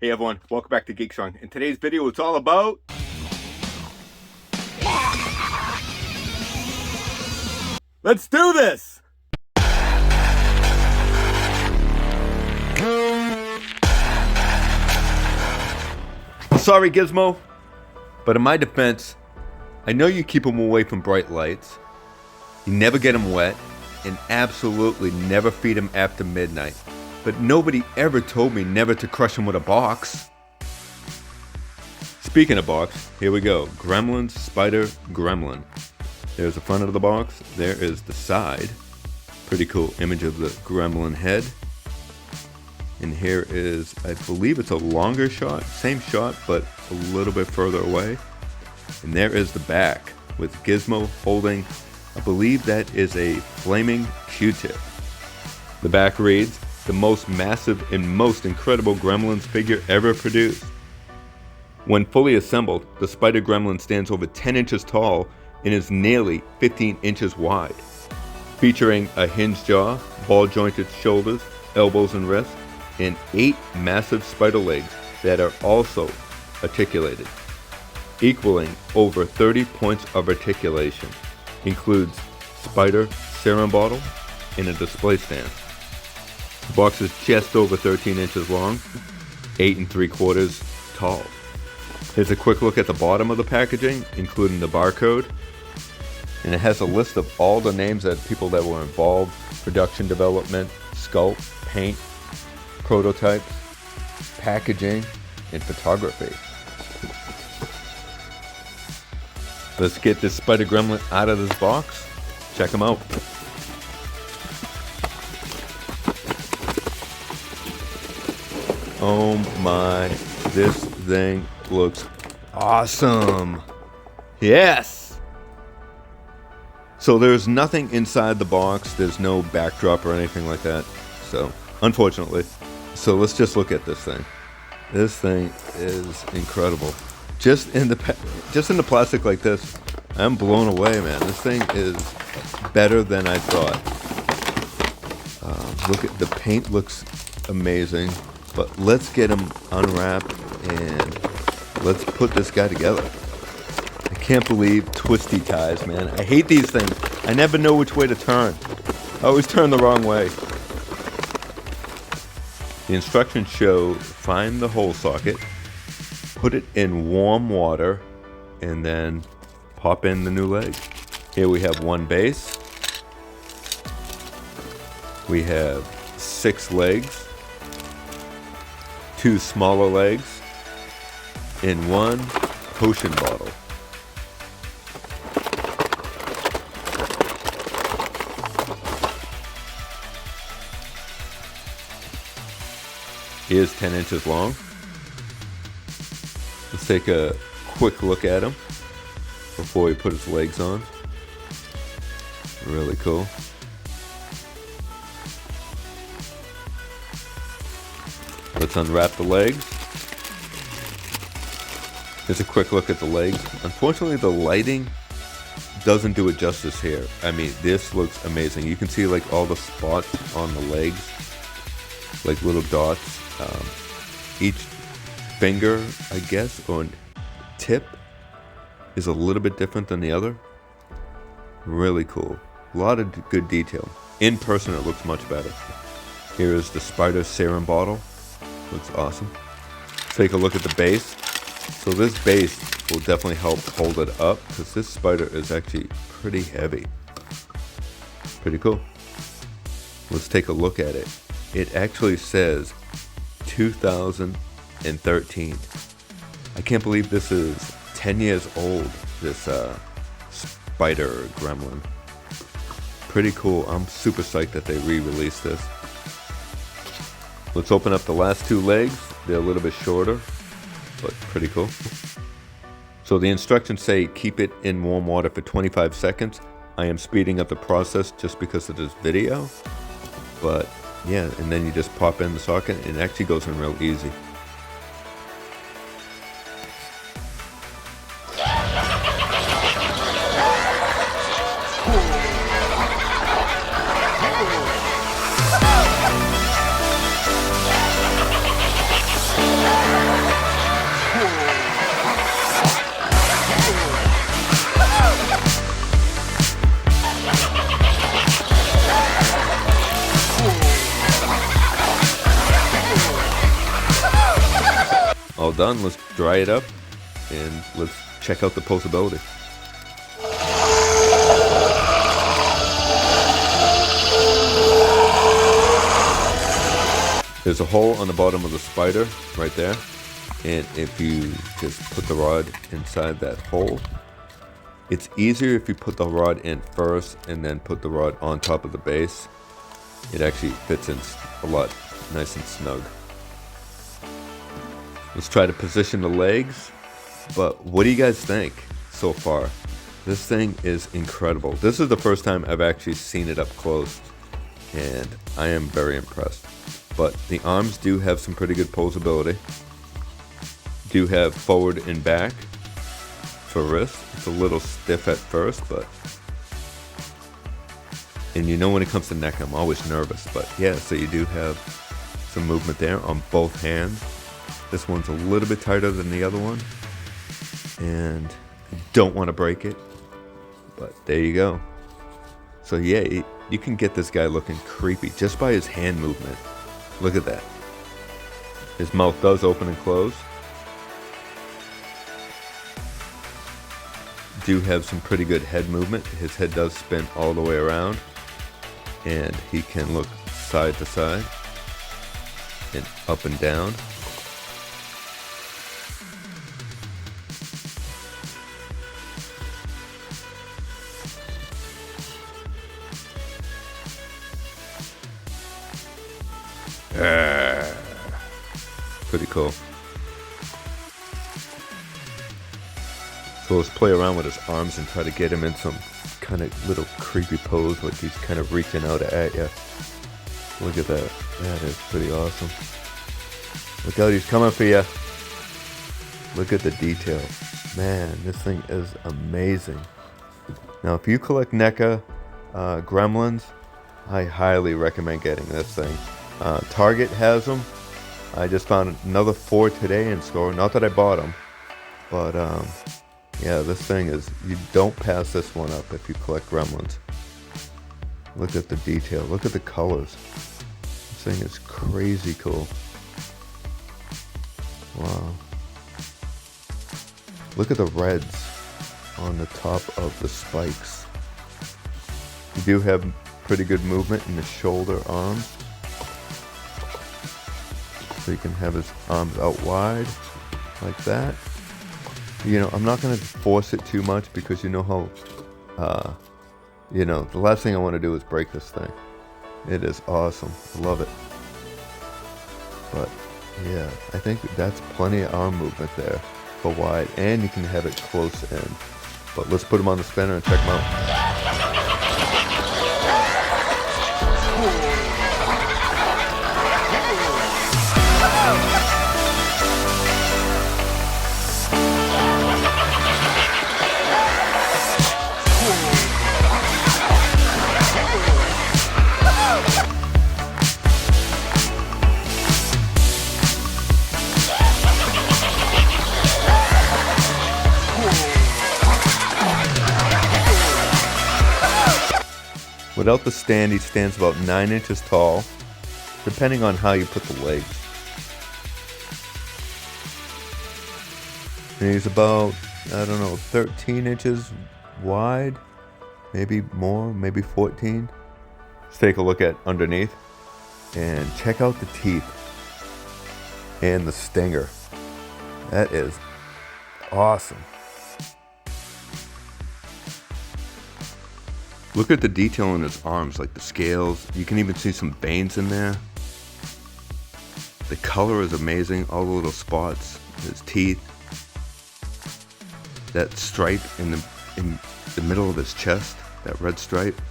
Hey everyone, welcome back to Geek Strong. In today's video, it's all about... Let's do this! Sorry Gizmo, but in my defense, I know you keep them away from bright lights, you never get them wet, and absolutely never feed them after midnight. But nobody ever told me never to crush them with a box. Speaking of box, here we go. Gremlin Spider Gremlin. There's the front of the box. There is the side. Pretty cool image of the gremlin head. And here is, I believe it's a longer shot. Same shot, but a little bit further away. And there is the back with Gizmo holding, I believe that is a flaming Q-tip. The back reads, "The most massive and most incredible Gremlins figure ever produced." When fully assembled, the Spider Gremlin stands over 10 inches tall and is nearly 15 inches wide. Featuring a hinged jaw, ball-jointed shoulders, elbows and wrists, and 8 massive spider legs that are also articulated, equaling over 30 points of articulation. Includes spider serum bottle and a display stand. The box is just over 13 inches long, 8 3/4 tall. Here's a quick look at the bottom of the packaging, including the barcode. And it has a list of all the names of people that were involved: production development, sculpt, paint, prototypes, packaging, and photography. Let's get this Spider Gremlin out of this box. Check him out. Oh my, this thing looks awesome. Yes! So there's nothing inside the box. There's no backdrop or anything like that. So, unfortunately. So let's just look at this thing. This thing is incredible. Just in the plastic like this, I'm blown away, man. This thing is better than I thought. Look at the paint, looks amazing. But let's get him unwrapped and let's put this guy together. I can't believe twisty ties, man. I hate these things. I never know which way to turn. I always turn the wrong way. The instructions show find the hole socket, put it in warm water, and then pop in the new leg. Here we have one base. We have 6 legs. 2 smaller legs, and 1 potion bottle. He is 10 inches long. Let's take a quick look at him before he put his legs on. Really cool. Let's unwrap the legs. Here's a quick look at the legs. Unfortunately, the lighting doesn't do it justice here. I mean, this looks amazing. You can see like all the spots on the legs, like little dots. Each finger, I guess, or tip is a little bit different than the other. Really cool. A lot of good detail. In person, it looks much better. Here is the spider serum bottle. Looks awesome. Let's take a look at the base. So this base will definitely help hold it up because this spider is actually pretty heavy. Pretty cool. Let's take a look at it. It actually says 2013. I can't believe this is 10 years old, this Spider Gremlin. Pretty cool. I'm super psyched that they re-released this. Let's open up the last 2 legs. They're a little bit shorter, but pretty cool. So the instructions say keep it in warm water for 25 seconds. I am speeding up the process just because of this video. But yeah, and then you just pop in the socket and it actually goes in real easy. all done. Let's dry it up and let's check out the posability. There's a hole on the bottom of the spider right there, and if you just put the rod inside that hole, it's easier if you put the rod in first and then put the rod on top of the base. It actually fits in a lot nice and snug. Let's try to position the legs, but what do you guys think so far? This thing is incredible. This is the first time I've actually seen it up close, and I am very impressed. But the arms do have some pretty good posability. Do have forward and back for wrist. It's a little stiff at first, but... And you know when it comes to neck, I'm always nervous. But yeah, so you do have some movement there on both hands. This one's a little bit tighter than the other one. And I don't want to break it. But there you go. So yeah, you can get this guy looking creepy just by his hand movement. Look at that. His mouth does open and close. Do have some pretty good head movement. His head does spin all the way around. And he can look side to side and up and down. Pretty cool. So let's play around with his arms and try to get him in some kind of little creepy pose, like he's kind of reaching out at you. Look at that. That is pretty awesome. Look out, he's coming for you. Look at the detail. Man, this thing is amazing. Now, if you collect NECA gremlins, I highly recommend getting this thing. Target has them. I just found another 4 today in store. Not that I bought them, but yeah, this thing is, you don't pass this one up if you collect gremlins. Look at the detail. Look at the colors. This thing is crazy cool. Wow. Look at the reds on the top of the spikes. You do have pretty good movement in the shoulder arms. So you can have his arms out wide like that. You know, I'm not going to force it too much because you know how, you know, the last thing I want to do is break this thing. It is awesome. I love it. But yeah, I think that's plenty of arm movement there for wide, and you can have it close in. But let's put him on the spinner and check him out. Without the stand, he stands about 9 inches tall, depending on how you put the legs. And he's about, I don't know, 13 inches wide, maybe more, maybe 14. Let's take a look at underneath and check out the teeth and the stinger. That is awesome. Look at the detail in his arms, like the scales. You can even see some veins in there. The color is amazing, all the little spots, his teeth. That stripe in the middle of his chest, that red stripe.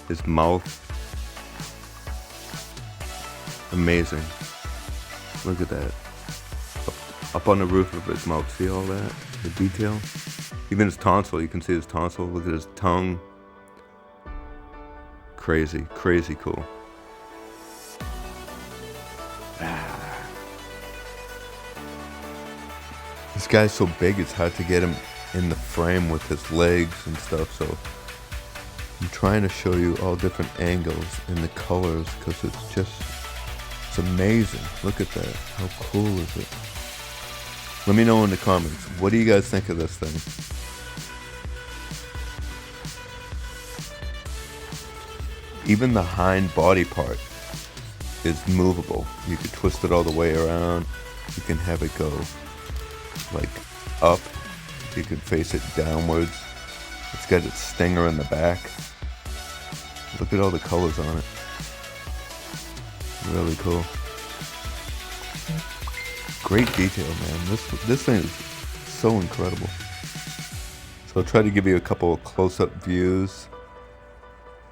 His mouth. Amazing. Look at that. Up on the roof of his mouth, see all that? The detail? Even his tonsil, you can see his tonsil. Look at his tongue. Crazy, crazy cool. This guy's so big, it's hard to get him in the frame with his legs and stuff, so I'm trying to show you all different angles and the colors because it's amazing. Look at that. How cool is it? Let me know in the comments. What do you guys think of this thing? Even the hind body part is movable. You can twist it all the way around. You can have it go like up. You can face it downwards. It's got its stinger in the back. Look at all the colors on it. Really cool. Great detail, man. This thing is so incredible. So I'll try to give you a couple of close-up views.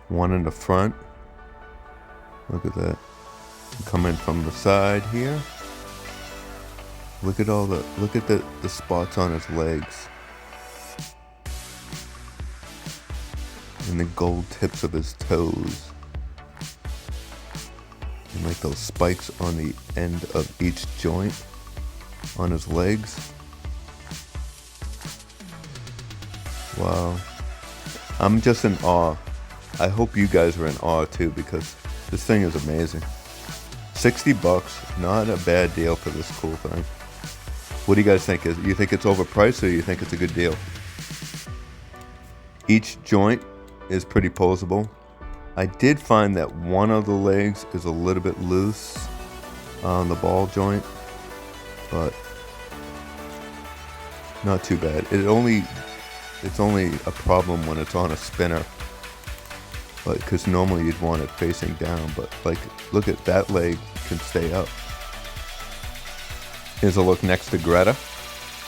One in the front. Look at that. Come in from the side here. Look at the spots on his legs. And the gold tips of his toes. And like those spikes on the end of each joint on his legs. Wow. I'm just in awe. I hope you guys are in awe too, because this thing is amazing. $60, not a bad deal for this cool thing. What do you guys think? You think it's overpriced, or you think it's a good deal? Each joint is pretty posable. I did find that one of the legs is a little bit loose on the ball joint, but not too bad. It's only a problem when it's on a spinner, but because normally you'd want it facing down, but like, look at that leg can stay up. Here's a look next to Greta,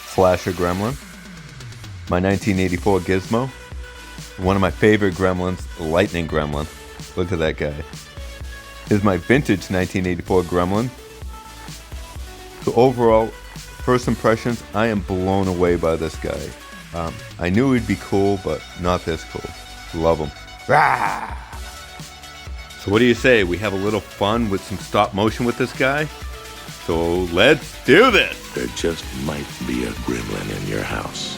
Slasher Gremlin, my 1984 Gizmo, one of my favorite gremlins, Lightning Gremlin. Look at that guy. Here's my vintage 1984 Gremlin. So overall, first impressions, I am blown away by this guy. I knew he'd be cool, but not this cool. Love him. Rah! So what do you say? We have a little fun with some stop motion with this guy? So let's do this! There just might be a gremlin in your house.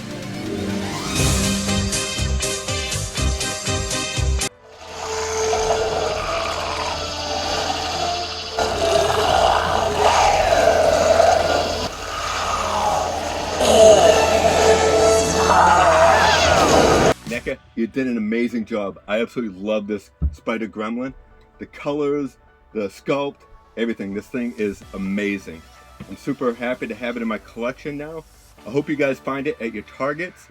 Neca, you did an amazing job. I absolutely love this Spider Gremlin. The colors, the sculpt, everything. This thing is amazing. I'm super happy to have it in my collection now. I hope you guys find it at your Targets.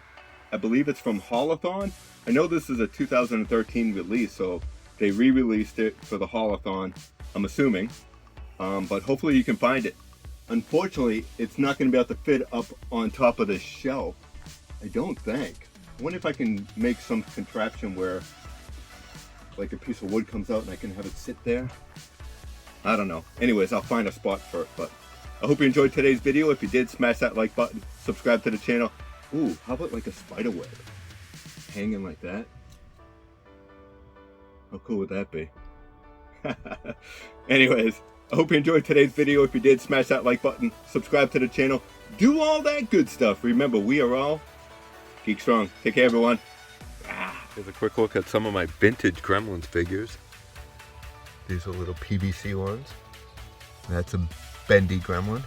I believe it's from HauLAThon. I know this is a 2013 release, so they re-released it for the HauLAThon, I'm assuming. But hopefully you can find it. Unfortunately, it's not going to be able to fit up on top of this shelf. I don't think. I wonder if I can make some contraption where like a piece of wood comes out and I can have it sit there. I don't know. Anyways, I'll find a spot for it. But I hope you enjoyed today's video. If you did, smash that like button, subscribe to the channel. Ooh, how about like a spider web hanging like that? How cool would that be? Anyways, I hope you enjoyed today's video. If you did, smash that like button, subscribe to the channel, do all that good stuff. Remember, we are all Geek Strong. Take care, everyone. Here's a quick look at some of my vintage Gremlins figures. These are little PVC ones. That's a bendy Gremlin.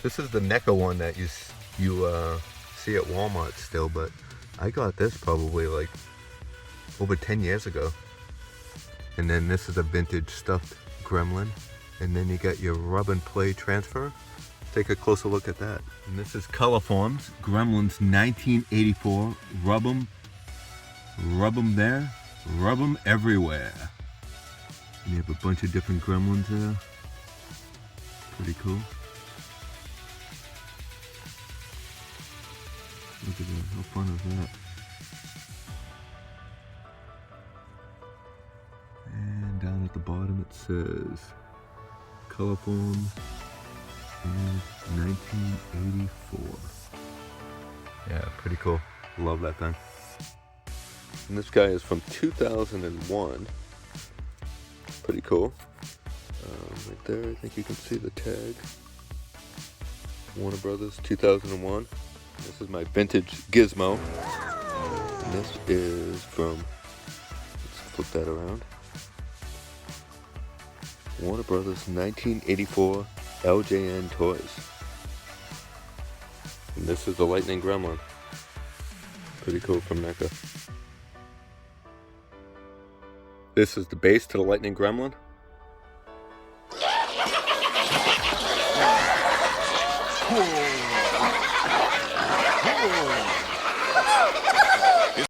This is the Neca one that you see at Walmart still, but I got this probably like over 10 years ago. And then this is a vintage stuffed Gremlin. And then you got your rub and play transfer. Take a closer look at that. And this is Colorforms, Gremlins 1984. Rub 'em there, rub 'em everywhere. And you have a bunch of different Gremlins there. Pretty cool. Look at that, how fun is that? And down at the bottom it says Colorforms and 1984. Yeah, pretty cool. Love that thing. And this guy is from 2001. Pretty cool. Right there, I think you can see the tag. Warner Brothers, 2001. This is my vintage Gizmo. And this is from, let's flip that around. Warner Brothers 1984 LJN Toys. And this is the lightning gremlin. Pretty cool from Neca. This is the base to the lightning gremlin.